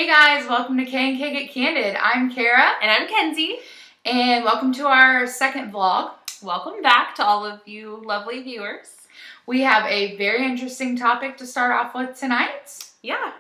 Hey guys, welcome to K&K Get Candid. I'm Kara. And I'm Kenzie. And welcome to our second vlog. Welcome back to all of you lovely viewers. We have a very interesting topic to start off with tonight. Yeah,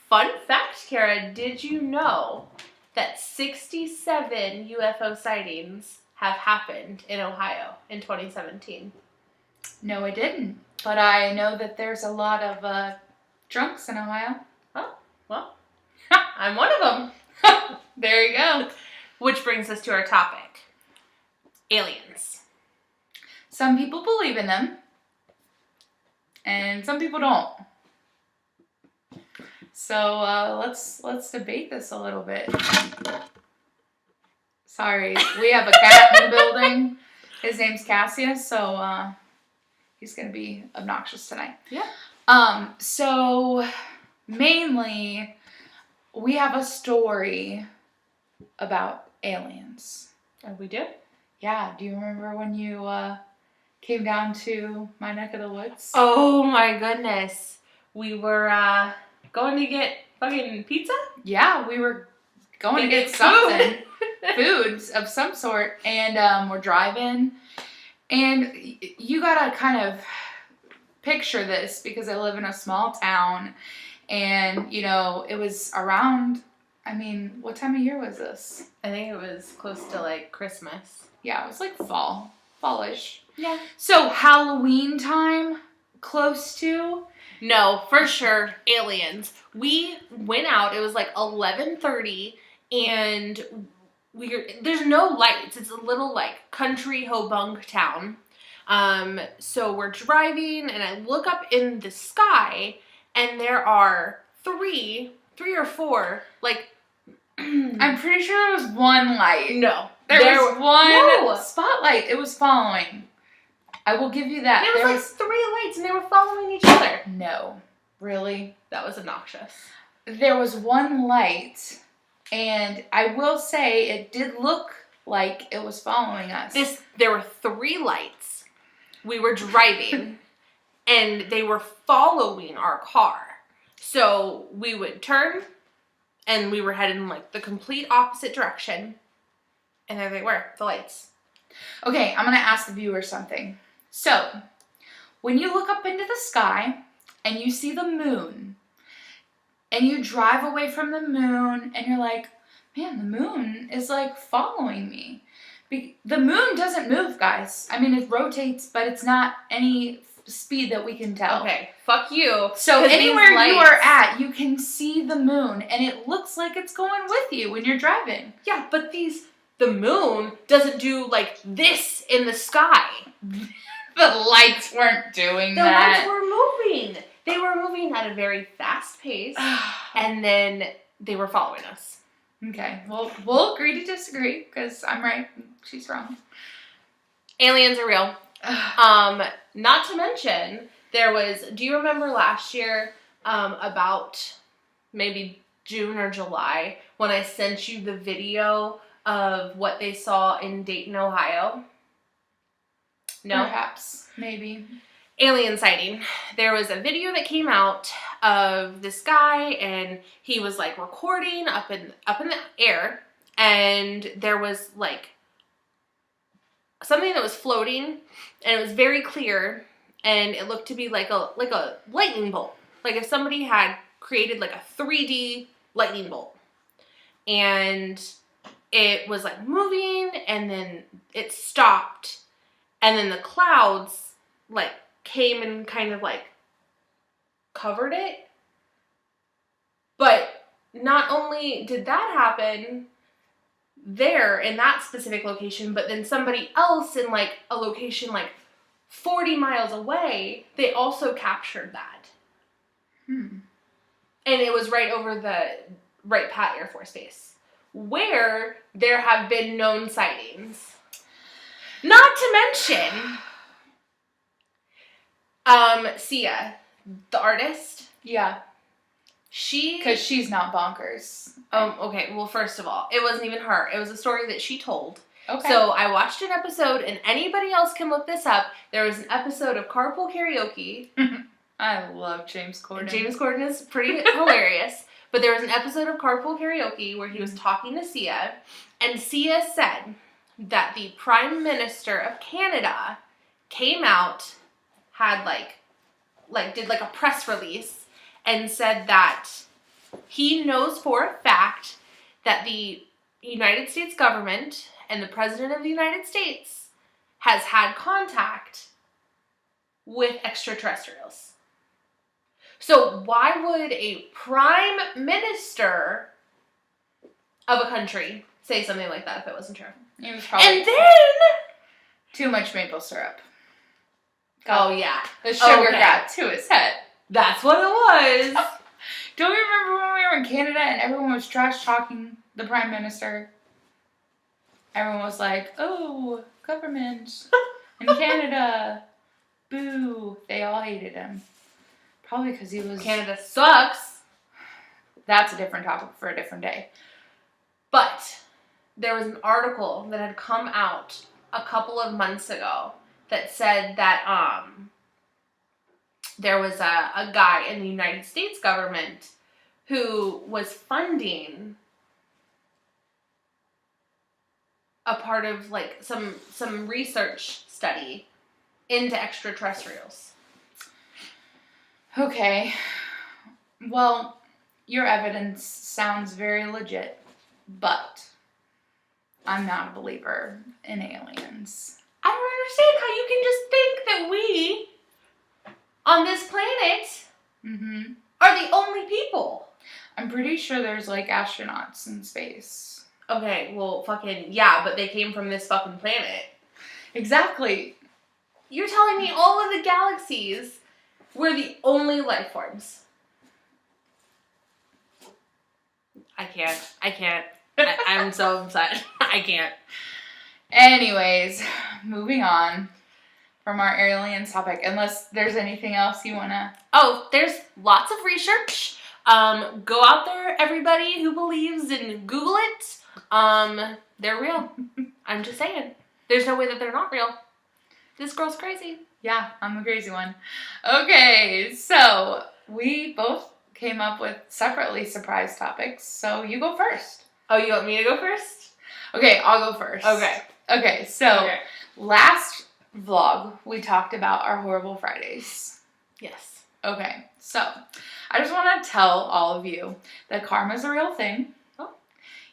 fun fact, Kara, did you know that 67 UFO sightings have happened in Ohio in 2017? No, I didn't. But I know that there's a lot of drunks in Ohio. Oh, well, I'm one of them. There you go. Which brings us to our topic. Aliens. Some people believe in them. And some people don't. So let's debate this a little bit. Sorry, we have a cat in the building. His name's Cassius, so he's gonna be obnoxious tonight. Yeah. So mainly we have a story about aliens. Oh, we do? Yeah. Do you remember when you came down to my neck of the woods? Oh my goodness. We were going to get fucking pizza? Yeah, we were going to get something. Foods of some sort. And we're driving. And you gotta kind of picture this because I live in a small town. And, you know, it was around, I mean, what time of year was this? I think it was close to like Christmas. Yeah, it was like fallish. Yeah. So Halloween time, close to? No, for sure, aliens. We went out, it was like 11:30, and there's no lights. It's a little like country hobunk town. So we're driving, and I look up in the sky, and there are three or four, like... I'm pretty sure there was one light. No. There was one spotlight. It was following. I will give you that. There was like three lights and they were following each other. No. Really? That was obnoxious. There was one light, and I will say it did look like it was following us. There were three lights. We were driving, and they were following our car. So we would turn, and we were heading in like the complete opposite direction. And there they were, the lights. Okay, I'm going to ask the viewers something. So, when you look up into the sky and you see the moon and you drive away from the moon and you're like, man, the moon is like following me. The moon doesn't move, guys. I mean, it rotates, but it's not any speed that we can tell. Okay, fuck you. So anywhere you are at, you can see the moon and it looks like it's going with you when you're driving. Yeah, but the moon doesn't do like this in the sky. The lights weren't doing that. The lights were moving. They were moving at a very fast pace, and then they were following us. Okay, well, we'll agree to disagree, because I'm right, she's wrong. Aliens are real. Not to mention, do you remember last year, about maybe June or July, when I sent you the video of what they saw in Dayton, Ohio? No? Perhaps. Maybe. Alien sighting. There was a video that came out of this guy, and he was like recording up in the air, and there was like something that was floating, and it was very clear, and it looked to be like a lightning bolt. Like if somebody had created like a 3D lightning bolt. And it was like moving, and then it stopped, and then the clouds like came and kind of like covered it. But not only did that happen there in that specific location, but then somebody else in like a location like 40 miles away, they also captured that. And it was right over the Wright Pat Air Force Base, where there have been known sightings. Not to mention, Sia, the artist. Yeah. Because she's not bonkers. Okay, well, first of all, it wasn't even her. It was a story that she told. Okay. So I watched an episode, and anybody else can look this up. There was an episode of Carpool Karaoke I love James Corden. James Corden is pretty hilarious. But there was an episode of Carpool Karaoke where he was talking to Sia, and Sia said that the Prime Minister of Canada came out, had did a press release, and said that he knows for a fact that the United States government and the President of the United States has had contact with extraterrestrials. So why would a prime minister of a country say something like that if it wasn't true? It was probably And then... too much maple syrup. Oh, yeah. The sugar got to his head. That's what it was. Don't you remember when we were in Canada and everyone was trash-talking the prime minister? Everyone was like, oh, government in Canada. Boo. They all hated him. Probably because he was... Canada sucks. That's a different topic for a different day. But there was an article that had come out a couple of months ago that said that there was a guy in the United States government who was funding a part of some research study into extraterrestrials. Okay. Well, your evidence sounds very legit, but I'm not a believer in aliens. I don't understand how you can just think that we, on this planet, are the only people. I'm pretty sure there's astronauts in space. Okay, well, fucking, yeah, but they came from this fucking planet. Exactly. You're telling me all of the galaxies were the only life forms. I can't. I'm so upset. I can't. Anyways, moving on from our aliens topic, unless there's anything else you want to... Oh, there's lots of research. Go out there, everybody who believes, and Google it. They're real. I'm just saying. There's no way that they're not real. This girl's crazy. Yeah, I'm the crazy one. Okay, so we both came up with separately surprise topics, so you go first. Oh, you want me to go first? Okay, I'll go first. Okay, so last vlog, we talked about our horrible Fridays. Yes. Okay, so I just want to tell all of you that karma's a real thing. Oh.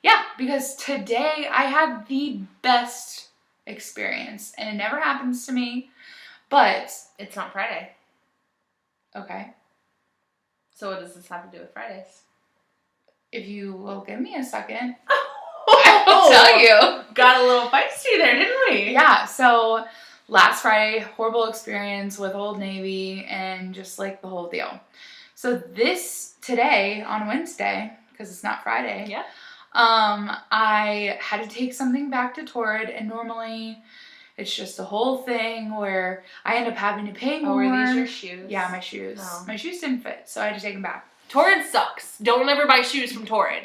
Yeah, because today I had the best experience, and it never happens to me, but... It's not Friday. Okay. So what does this have to do with Fridays? If you will give me a second, I'll tell you. Got a little feisty there, didn't we? Yeah, so last Friday, horrible experience with Old Navy and just the whole deal. So today, on Wednesday, because it's not Friday, yeah. I had to take something back to Torrid, and normally it's just a whole thing where I end up having to pay more. Oh, were these your shoes? Yeah, my shoes. Oh. My shoes didn't fit, so I had to take them back. Torrid sucks. Don't ever buy shoes from Torrid.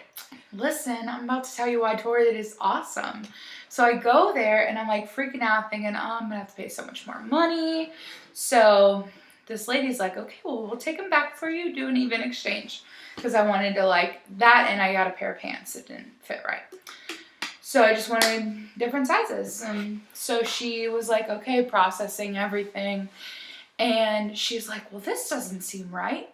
Listen, I'm about to tell you why Torrid is awesome. So I go there and I'm freaking out thinking, oh, I'm going to have to pay so much more money. So this lady's like, okay, well, we'll take them back for you, do an even exchange. Because I wanted to that, and I got a pair of pants that didn't fit right. So I just wanted different sizes. And so she was like, okay, processing everything. And she's like, well, this doesn't seem right.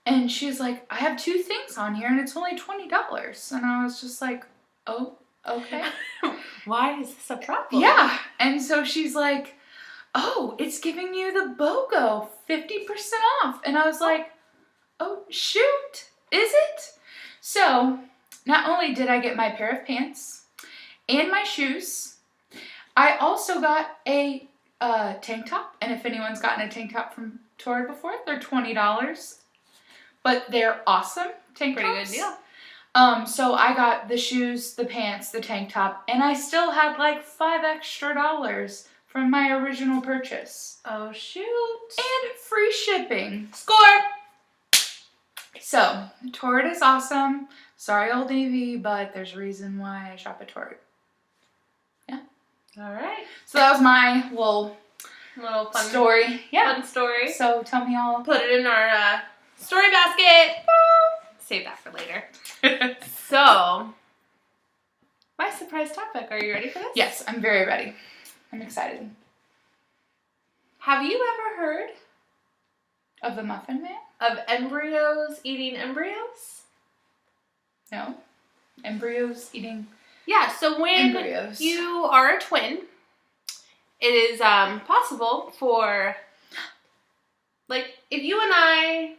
And she's like, I have 2 things on here and it's only $20. And I was just like, oh, okay. Why is this a problem? Yeah. And so she's like, oh, it's giving you the BOGO 50% off. And I was like, oh, shoot, is it? So not only did I get my pair of pants and my shoes, I also got a tank top. And if anyone's gotten a tank top from Torrid before, they're $20. But they're awesome tank tops. Pretty good deal. So I got the shoes, the pants, the tank top, and I still had $5 extra from my original purchase. Oh, shoot. And free shipping. Score! So, Torrid is awesome. Sorry, Old Navy, but there's a reason why I shop at Torrid. Yeah. All right. So that was my little Little fun story. Yeah. Fun story. So tell me all. Put it in our story basket. Save that for later. So, my surprise topic. Are you ready for this? Yes, I'm very ready. I'm excited. Have you ever heard Of the Muffin Man? of embryos eating embryos? No. Embryos eating Yeah, so when embryos. you are a twin, it is possible for, like, if you and I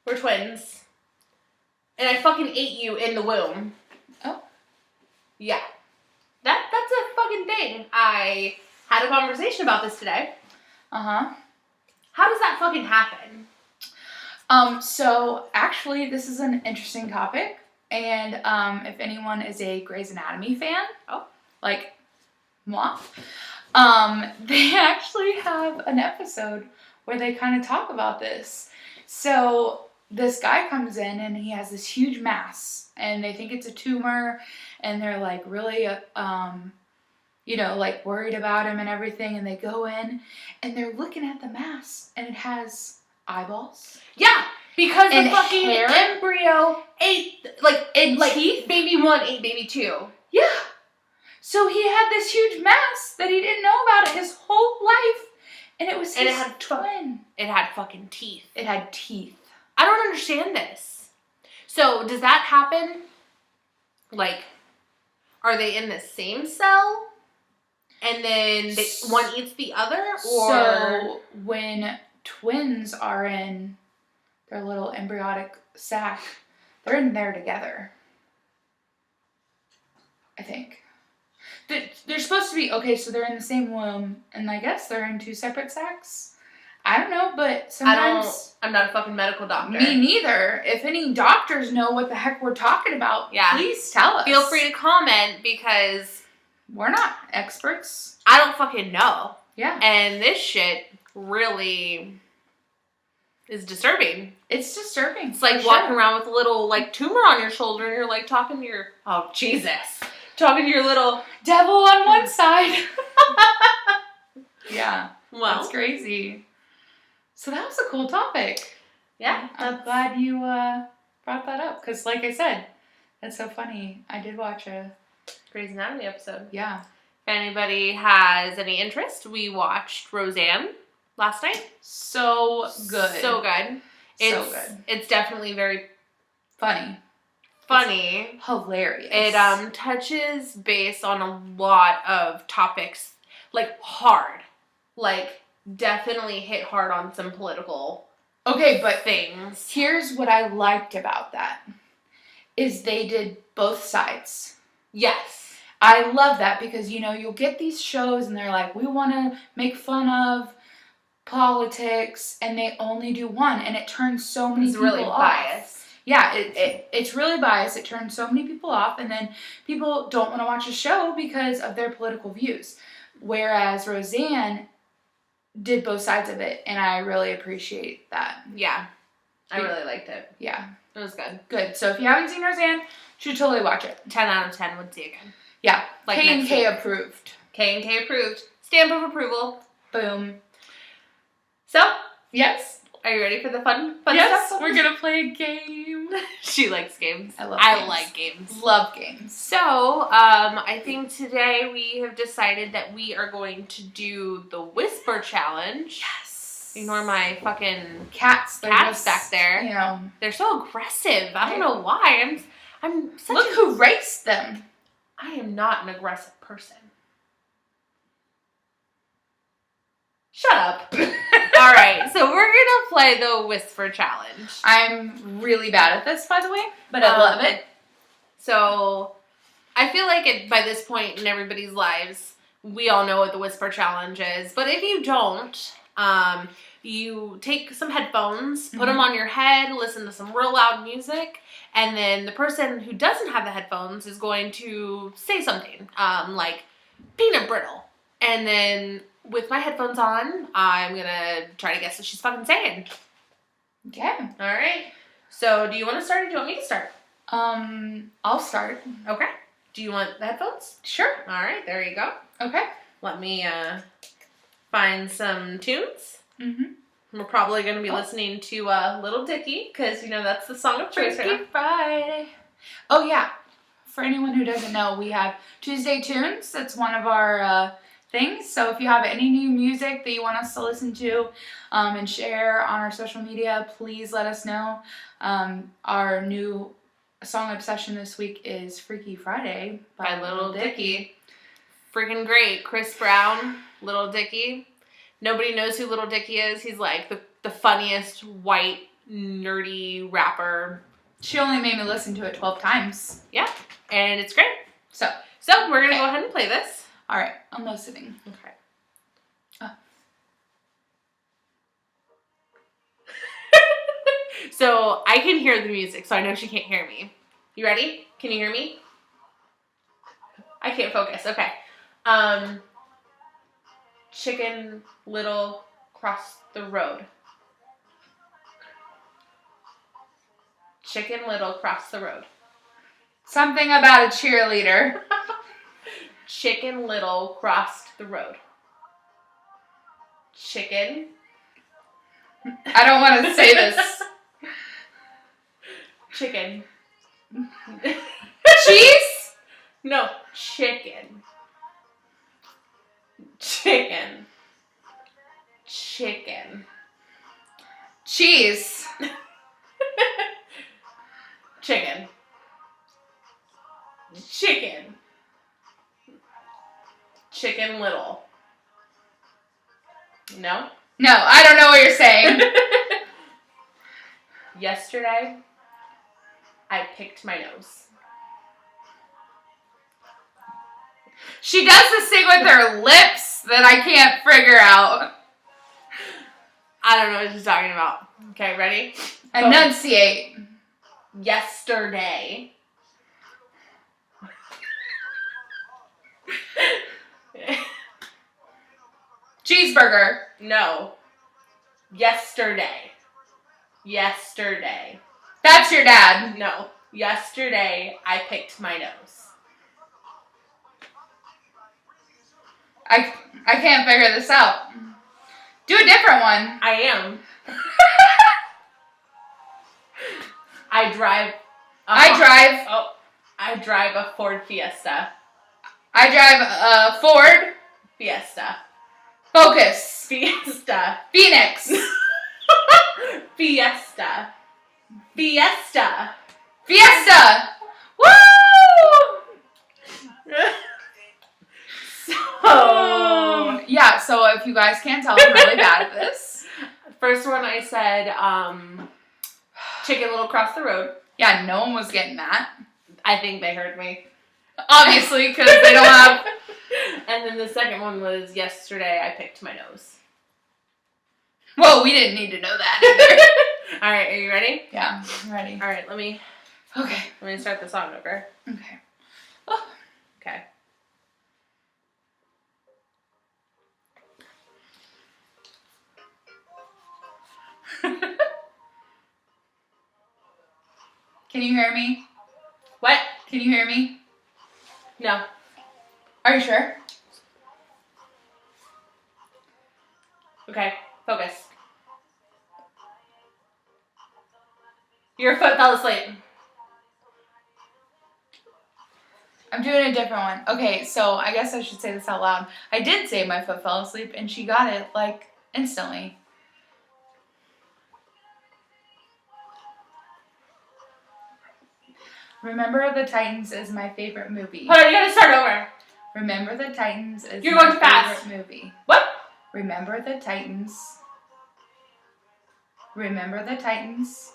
were twins, and I fucking ate you in the womb. Oh. Yeah. That's a fucking thing. I had a conversation about this today. Uh-huh. How does that fucking happen? So actually this is an interesting topic. And if anyone is a Grey's Anatomy fan, like moi, they actually have an episode where they kind of talk about this. So this guy comes in and he has this huge mass and they think it's a tumor and they're like really, like worried about him and everything. And they go in and they're looking at the mass and it has eyeballs. Yeah, because and the fucking hair? embryo ate, And teeth? baby 1 ate baby 2. Yeah. So he had this huge mass that he didn't know about his whole life. And it was his twin. It had fucking teeth. It had teeth. I don't understand this. So, does that happen? Like, are they in the same cell? And then one eats the other? Or So, when twins are in their little embryonic sac, they're in there together. I think. They're supposed to be, okay, so they're in the same womb, and I guess they're in 2 separate sacs? I don't know, but sometimes... I'm not a fucking medical doctor. Me neither. If any doctors know what the heck we're talking about, please tell us. Feel free to comment because... We're not experts. I don't fucking know. Yeah. And this shit really is disturbing. It's disturbing. It's like walking around with a little, like, tumor on your shoulder and you're, like, talking to your... Oh, Jesus. Talking to your little... Devil on one side. Yeah. Well. That's crazy. So that was a cool topic. Yeah. I'm glad you brought that up. Because like I said, that's so funny. I did watch a... Grey's Anatomy episode. Yeah. If anybody has any interest, we watched Roseanne last night. So good. So good. So good. It's definitely very... Funny. It's hilarious. It touches base on a lot of topics, like hard. Like, definitely hit hard on some political things. Here's what I liked about that. Is they did both sides. Yes. I love that because, you'll get these shows and they're like, we want to make fun of politics, and they only do one, and it turns so many people really off. Biased. Yeah, it's really biased. It turns so many people off, and then people don't want to watch a show because of their political views. Whereas Roseanne did both sides of it, and I really appreciate that. Yeah. I really liked it. Yeah. It was good. Good. So if you haven't seen Roseanne, you should totally watch it. 10 out of 10 would see again. Yeah. Like K&K approved. K&K approved. Stamp of approval. Boom. So, yes. Are you ready for the fun yes, stuff? We're going to play a game. She likes games. I like games. Love games. So, I think today we have decided that we are going to do the whisper challenge. Yes. Ignore my fucking cats back there. They're so aggressive. I don't know why. I'm such Look who raised them. I am not an aggressive person. Shut up. All right, so we're gonna play the whisper challenge. I'm really bad at this, by the way, but I love it. So I feel like by this point in everybody's lives, we all know what the whisper challenge is. But if you don't, you take some headphones, put them on your head, listen to some real loud music, and then the person who doesn't have the headphones is going to say something, like peanut brittle, and then with my headphones on, I'm gonna try to guess what she's fucking saying. Okay. All right. So, do you want to start or do you want me to start? I'll start. Okay. Do you want the headphones? Sure. All right. There you go. Okay. Let me find some tunes. We're probably going to be listening to Little Dicky, because, you know, that's the song of choice right now. Freaky Friday. Oh, yeah. For anyone who doesn't know, we have Tuesday Tunes. That's one of our things. So if you have any new music that you want us to listen to and share on our social media, please let us know. Our new song obsession this week is Freaky Friday by Little Dicky. Freaking great. Chris Brown, Little Dicky. Nobody knows who Little Dicky is. He's like the funniest white nerdy rapper. She only made me listen to it 12 times. Yeah, and it's great. So we're going to go ahead and play this. All right, I'm listening. Okay. So I can hear the music, so I know she can't hear me. You ready? Can you hear me? I can't focus. Okay. Chicken Little cross the road. Chicken Little cross the road. Something about a cheerleader. Chicken Little crossed the road. Chicken. I don't want to say this. Chicken. Cheese? No, chicken. Chicken. Chicken. Cheese. Chicken. Chicken. Chicken Little. No? No, I don't know what you're saying. Yesterday, I picked my nose. She does this thing with her lips that I can't figure out. I don't know what she's talking about. Okay, ready? Enunciate. Yesterday. Cheeseburger. No. Yesterday. Yesterday. That's your dad. No. Yesterday, I picked my nose. I can't figure this out. Do a different one. I am. I drive a Ford Fiesta. I drive a Ford Fiesta. Focus. Fiesta. Phoenix. Fiesta. Fiesta. Fiesta. Woo! Yeah, so if you guys can't tell, I'm really bad at this. First one I said, Chicken Little cross the road. Yeah, no one was getting that. I think they heard me. Obviously, because they don't have... And then the second one was yesterday I picked my nose. Whoa, we didn't need to know that either. All right, are you ready? Yeah, I'm ready. All right, let me start the song over. Okay. Okay. Can you hear me? What? Can you hear me? No. Are you sure? Okay, focus. Your foot fell asleep. I'm doing a different one. Okay, so I guess I should say this out loud. I did say my foot fell asleep, and she got it, like, instantly. Remember the Titans is my favorite movie. Hold on, you gotta start over. Remember the Titans is You're my going too fast. favorite movie. What? Remember the Titans. Remember the Titans.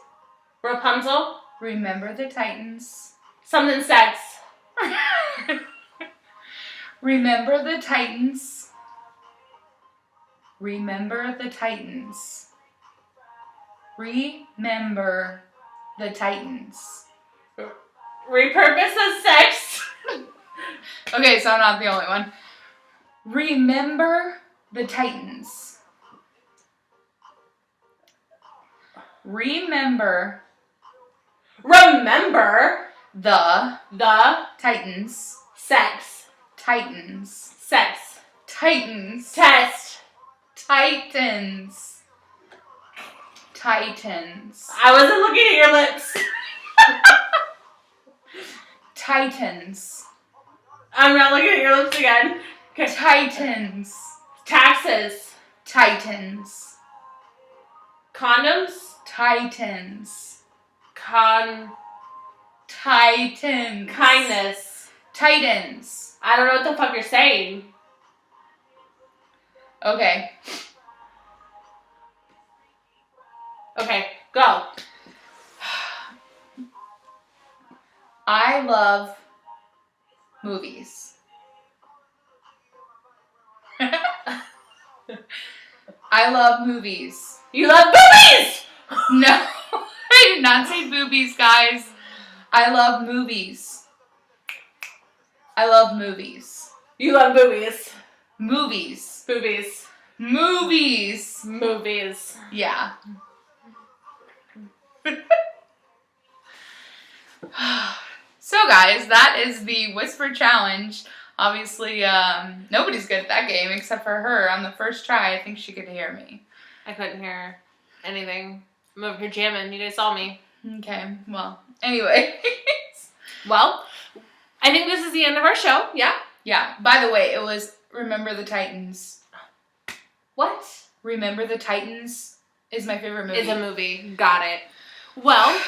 Rapunzel. Remember the Titans. Something sex. Remember the Titans. Remember the Titans. Remember the Titans. Repurpose the sex. Okay, so I'm not the only one. Remember the Titans. Remember the Titans. Sex. Titans. Sex. Titans. Test. Titans. Titans. I wasn't looking at your lips. Titans. I'm not looking at your lips again. Okay. Titans. Taxes. Titans. Condoms. Titans. Titans. Kindness. Titans. I don't know what the fuck you're saying. Okay. Okay, go. I love movies. I love movies. You love boobies! No, I did not say boobies, guys. I love movies. I love movies. You love boobies. Movies. Boobies. Movies. Movies. Yeah. So guys, that is the whisper challenge. Obviously, nobody's good at that game except for her. On the first try, I think she could hear me. I couldn't hear anything. I'm over here jamming. You guys saw me. Okay, well, anyway. Well, I think this is the end of our show. Yeah? Yeah, by the way, it was Remember the Titans. What? Remember the Titans is my favorite movie. It's a movie. Got it. Well,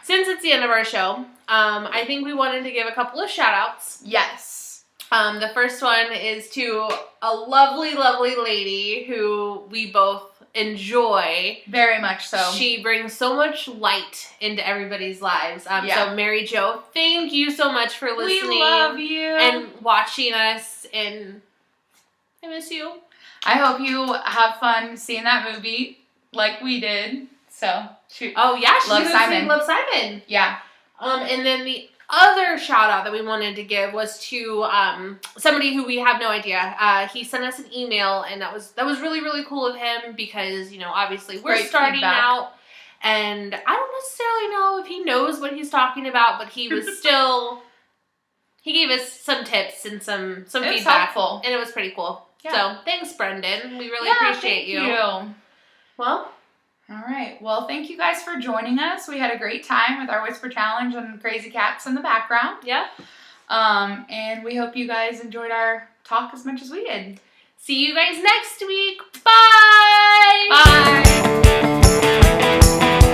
since it's the end of our show, I think we wanted to give a couple of shout outs. Yes. The first one is to a lovely, lovely lady who we both enjoy. Very much so. She brings so much light into everybody's lives. Yeah. So Mary Jo, thank you so much for listening. We love you. And watching us, and I miss you. I hope you have fun seeing that movie like we did. So, shoot. Oh yeah, she Love was Simon. saying Love Simon. Yeah. And then the other shout out that we wanted to give was to somebody who we have no idea. He sent us an email, and that was really, really cool of him because, you know, obviously we're Great starting feedback. out, and I don't necessarily know if he knows what he's talking about, but he was still he gave us some tips and some It was feedback, helpful. and it was pretty cool. Yeah. So thanks, Brendan. We really Yeah, appreciate thank you. Well. All right. Well, thank you guys for joining us. We had a great time with our Whisper Challenge and crazy cats in the background. Yeah. And we hope you guys enjoyed our talk as much as we did. See you guys next week. Bye. Bye.